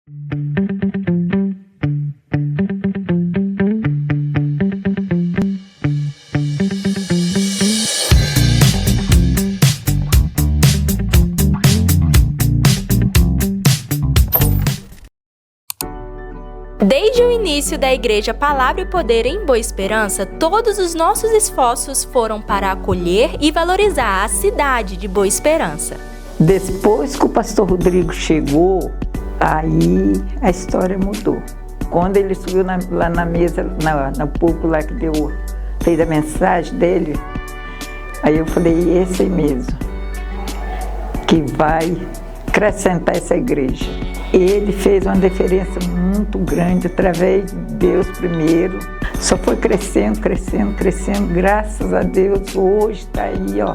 Desde o início da Igreja Palavra e Poder em Boa Esperança, todos os nossos esforços foram para acolher e valorizar a cidade de Boa Esperança. Depois que o pastor Rodrigo chegou, aí a história mudou. Quando ele subiu lá na mesa, no púlpito lá que fez a mensagem dele, aí eu falei, esse aí mesmo, que vai acrescentar essa igreja. Ele fez uma diferença muito grande através de Deus primeiro. Só foi crescendo, crescendo, crescendo. Graças a Deus, hoje está aí, ó,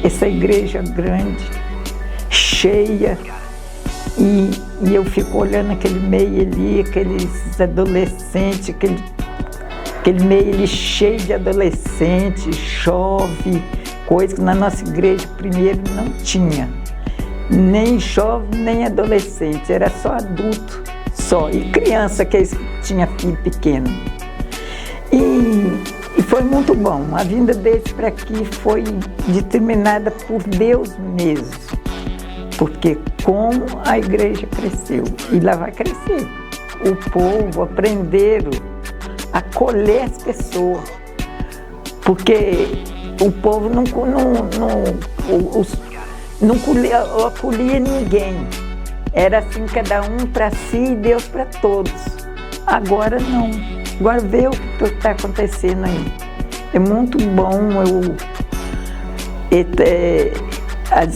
essa igreja grande, cheia. E eu fico olhando aquele meio ali, aqueles adolescentes, aquele meio ali cheio de adolescentes, chove, coisa que na nossa igreja primeiro não tinha. Nem jovem, nem adolescente, era só adulto, só. E criança que tinha filho pequeno. E foi muito bom. A vinda deles para aqui foi determinada por Deus mesmo. Porque como a igreja cresceu, e lá vai crescer. O povo aprenderam a acolher as pessoas. Porque o povo não acolhia ninguém. Era assim, cada um para si e Deus para todos. Agora não. Agora vê o que está acontecendo aí. É muito bom.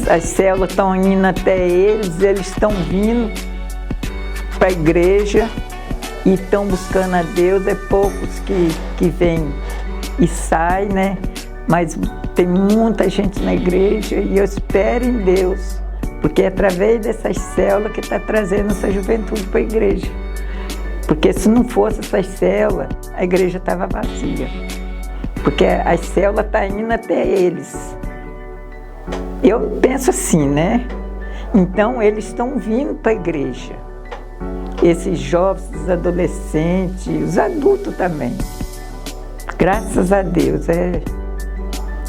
As células estão indo até eles estão vindo para a igreja e estão buscando a Deus. É poucos que vêm e saem, né? Mas tem muita gente na igreja e eu espero em Deus, porque é através dessas células que está trazendo essa juventude para a igreja. Porque se não fosse essas células, a igreja estava vazia. Porque as células estão indo até eles. Eu penso assim, né? Então eles estão vindo para a igreja. Esses jovens, os adolescentes, os adultos também. Graças a Deus,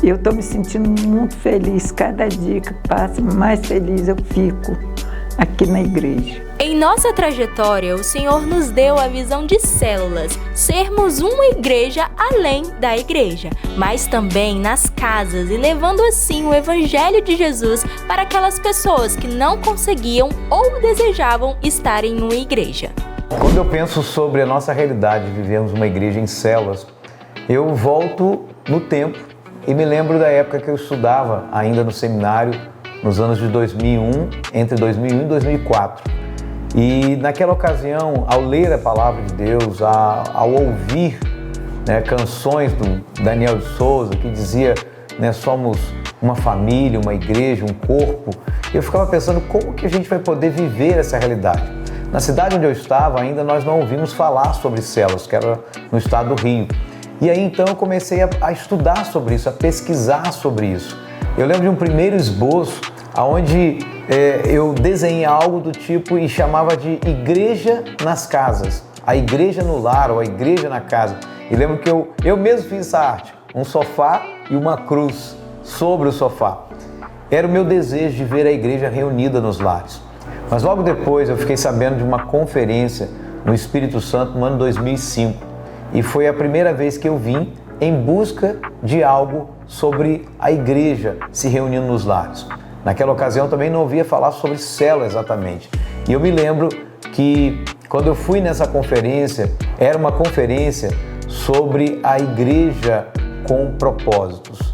eu estou me sentindo muito feliz. Cada dia que passa, mais feliz eu fico aqui na igreja. Em nossa trajetória, o Senhor nos deu a visão de células, sermos uma igreja além da igreja, mas também nas casas e levando assim o Evangelho de Jesus para aquelas pessoas que não conseguiam ou desejavam estar em uma igreja. Quando eu penso sobre a nossa realidade de vivermos uma igreja em células, eu volto no tempo e me lembro da época que eu estudava ainda no seminário, nos anos de 2001, entre 2001 e 2004. E naquela ocasião, ao ler a palavra de Deus, ao ouvir, né, canções do Daniel de Souza, que dizia, né, somos uma família, uma igreja, um corpo, eu ficava pensando como que a gente vai poder viver essa realidade. Na cidade onde eu estava, ainda nós não ouvimos falar sobre células, que era no estado do Rio. E aí então eu comecei a estudar sobre isso, a pesquisar sobre isso. Eu lembro de um primeiro esboço onde eu desenhei algo do tipo e chamava de igreja nas casas, a igreja no lar ou a igreja na casa. E lembro que eu mesmo fiz essa arte, um sofá e uma cruz sobre o sofá. Era o meu desejo de ver a igreja reunida nos lares. Mas logo depois eu fiquei sabendo de uma conferência no Espírito Santo no ano 2005. E foi a primeira vez que eu vim em busca de algo sobre a igreja se reunindo nos lares. Naquela ocasião também não ouvia falar sobre célula exatamente. E eu me lembro que quando eu fui nessa conferência, era uma conferência sobre a igreja com propósitos.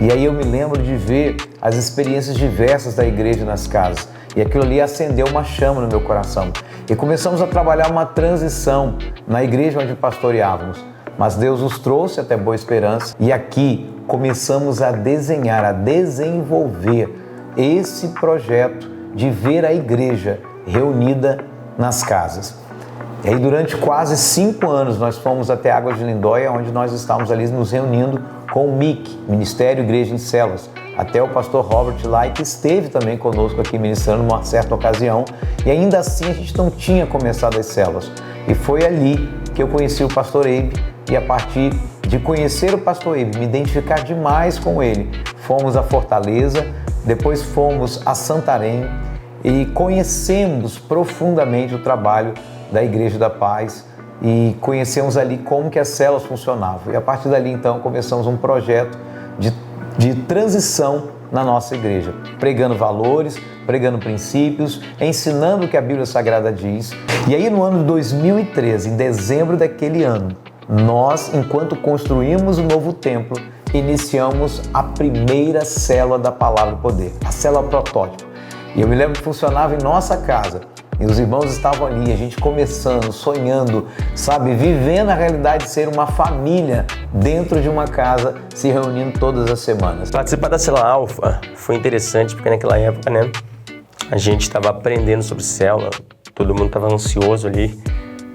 E aí eu me lembro de ver as experiências diversas da igreja nas casas. E aquilo ali acendeu uma chama no meu coração. E começamos a trabalhar uma transição na igreja onde pastoreávamos. Mas Deus nos trouxe até Boa Esperança e aqui começamos a desenhar, a desenvolver esse projeto de ver a igreja reunida nas casas. E aí durante quase 5 anos nós fomos até Águas de Lindóia, onde nós estávamos ali nos reunindo com o MIC, Ministério Igreja em Células, até o pastor Robert Lai, que esteve também conosco aqui ministrando numa certa ocasião, e ainda assim a gente não tinha começado as células. E foi ali que eu conheci o pastor Abe, e a partir de conhecer o pastor Abe, me identificar demais com ele, fomos a Fortaleza, depois fomos a Santarém e conhecemos profundamente o trabalho da Igreja da Paz e conhecemos ali como que as células funcionavam. E a partir dali, então, começamos um projeto de transição na nossa igreja, pregando valores, pregando princípios, ensinando o que a Bíblia Sagrada diz. E aí, no ano de 2013, em dezembro daquele ano, nós, enquanto construímos o novo templo, iniciamos a primeira célula da Palavra e Poder, a célula protótipo. E eu me lembro que funcionava em nossa casa. E os irmãos estavam ali, a gente começando, sonhando, sabe, vivendo a realidade de ser uma família dentro de uma casa, se reunindo todas as semanas. Participar da célula Alfa foi interessante porque naquela época, né, a gente estava aprendendo sobre célula, todo mundo estava ansioso ali,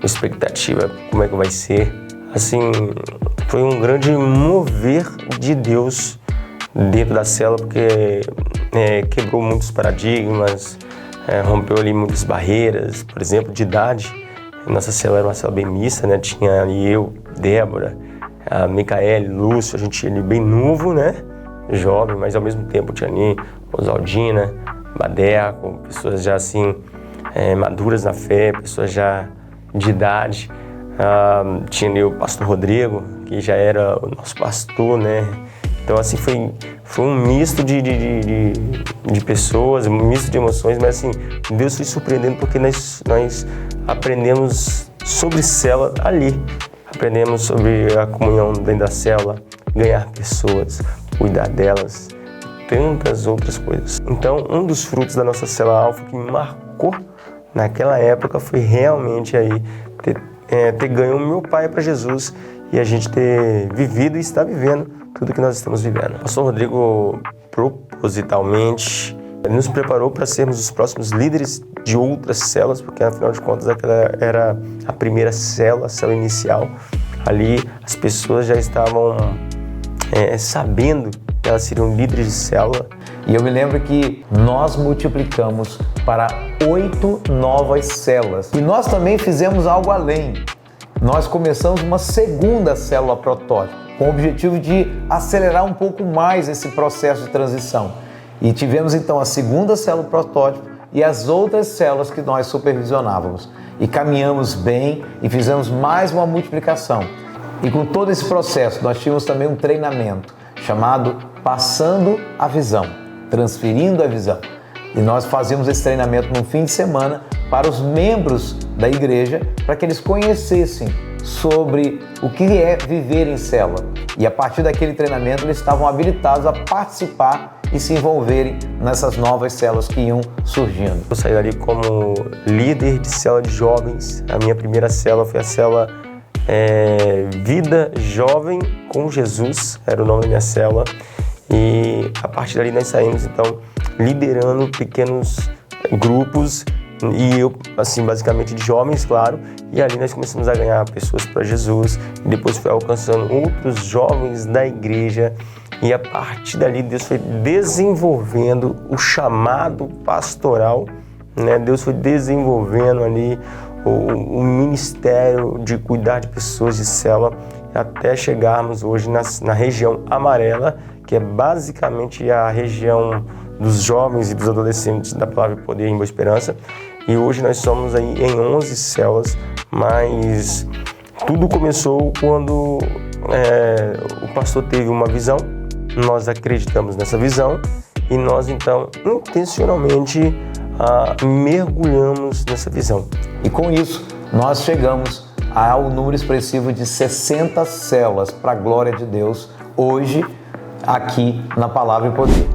com expectativa, como é que vai ser. Assim, foi um grande mover de Deus dentro da célula, porque quebrou muitos paradigmas, rompeu ali muitas barreiras, por exemplo, de idade. Nossa célula era uma célula bem mista, né? Tinha ali eu, Débora, a Micaele, Lúcio, a gente ali bem novo, né? Jovem, mas ao mesmo tempo tinha ali Osaldina, Badeco, pessoas já assim, maduras na fé, pessoas já de idade. Tinha ali o pastor Rodrigo, que já era o nosso pastor, né? Então assim, foi um misto de pessoas, um misto de emoções, mas assim, Deus foi surpreendendo porque nós aprendemos sobre célula ali. Aprendemos sobre a comunhão dentro da célula, ganhar pessoas, cuidar delas, tantas outras coisas. Então, um dos frutos da nossa célula Alfa que me marcou naquela época foi realmente aí ter ganho o meu pai para Jesus e a gente ter vivido e estar vivendo tudo que nós estamos vivendo. O pastor Rodrigo, propositalmente, nos preparou para sermos os próximos líderes de outras células, porque afinal de contas aquela era a primeira célula, a célula inicial. Ali as pessoas já estavam sabendo que elas seriam líderes de célula. E eu me lembro que nós multiplicamos para 8 novas células. E nós também fizemos algo além. Nós começamos uma segunda célula protótipo, com o objetivo de acelerar um pouco mais esse processo de transição. E tivemos então a segunda célula protótipo e as outras células que nós supervisionávamos. E caminhamos bem e fizemos mais uma multiplicação. E com todo esse processo, nós tínhamos também um treinamento chamado Passando a Visão, Transferindo a Visão. E nós fazíamos esse treinamento no fim de semana para os membros da igreja, para que eles conhecessem sobre o que é viver em célula. E a partir daquele treinamento, eles estavam habilitados a participar e se envolverem nessas novas células que iam surgindo. Eu saí dali como líder de célula de jovens. A minha primeira célula foi a célula Vida Jovem com Jesus, era o nome da minha célula. E a partir dali nós saímos, então, liderando pequenos grupos, e eu, assim, basicamente de jovens, claro, e ali nós começamos a ganhar pessoas para Jesus, e depois foi alcançando outros jovens da igreja, e a partir dali Deus foi desenvolvendo o chamado pastoral, né? Deus foi desenvolvendo ali o ministério de cuidar de pessoas de célula, até chegarmos hoje na região amarela, que é basicamente a região dos jovens e dos adolescentes da Palavra e Poder em Boa Esperança. E hoje nós somos aí em 11 células, mas tudo começou quando o pastor teve uma visão, nós acreditamos nessa visão e nós então intencionalmente mergulhamos nessa visão. E com isso nós chegamos ao número expressivo de 60 células para a glória de Deus hoje aqui na Palavra e Poder.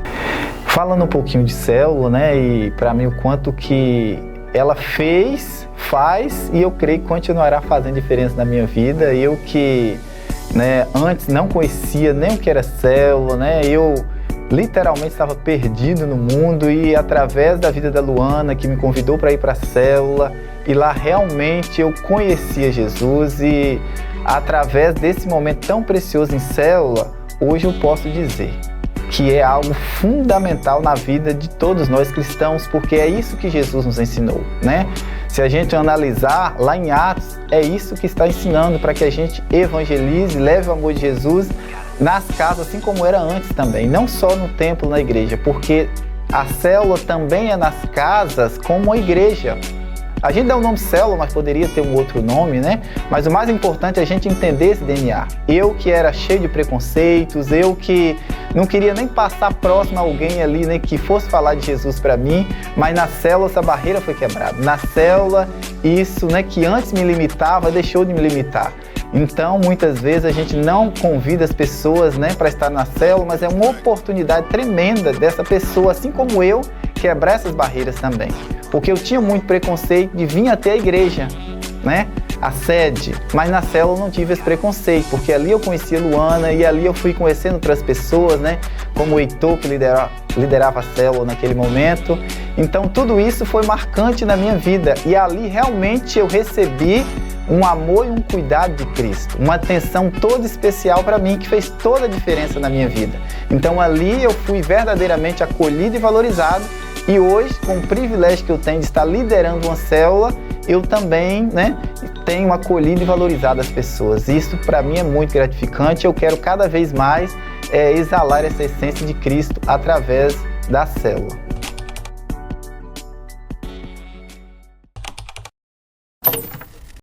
Falando um pouquinho de célula, né, e para mim o quanto que ela faz e eu creio que continuará fazendo diferença na minha vida. Eu que, né, antes não conhecia nem o que era célula, né, eu literalmente estava perdido no mundo e através da vida da Luana, que me convidou para ir para a célula, e lá realmente eu conhecia Jesus e através desse momento tão precioso em célula, hoje eu posso dizer que é algo fundamental na vida de todos nós cristãos, porque é isso que Jesus nos ensinou, né? Se a gente analisar lá em Atos, é isso que está ensinando para que a gente evangelize, leve o amor de Jesus nas casas, assim como era antes também, não só no templo, na igreja, porque a célula também é nas casas como a igreja. A gente dá o nome célula, mas poderia ter um outro nome, né? Mas o mais importante é a gente entender esse DNA. Eu que era cheio de preconceitos, eu que não queria nem passar próximo a alguém ali, né, que fosse falar de Jesus para mim, mas na célula essa barreira foi quebrada. Na célula, isso, né, que antes me limitava, deixou de me limitar. Então, muitas vezes a gente não convida as pessoas, né, para estar na célula, mas é uma oportunidade tremenda dessa pessoa, assim como eu, quebrar essas barreiras também. Porque eu tinha muito preconceito de vir até a igreja, né, a sede, mas na célula eu não tive esse preconceito, porque ali eu conheci a Luana e ali eu fui conhecendo outras pessoas, né, como o Heitor, que liderava a célula naquele momento. Então, tudo isso foi marcante na minha vida e ali realmente eu recebi um amor e um cuidado de Cristo, uma atenção toda especial para mim, que fez toda a diferença na minha vida. Então ali eu fui verdadeiramente acolhido e valorizado, e hoje, com o privilégio que eu tenho de estar liderando uma célula, eu também, né, tenho acolhido e valorizado as pessoas. Isso para mim é muito gratificante, eu quero cada vez mais exalar essa essência de Cristo através da célula.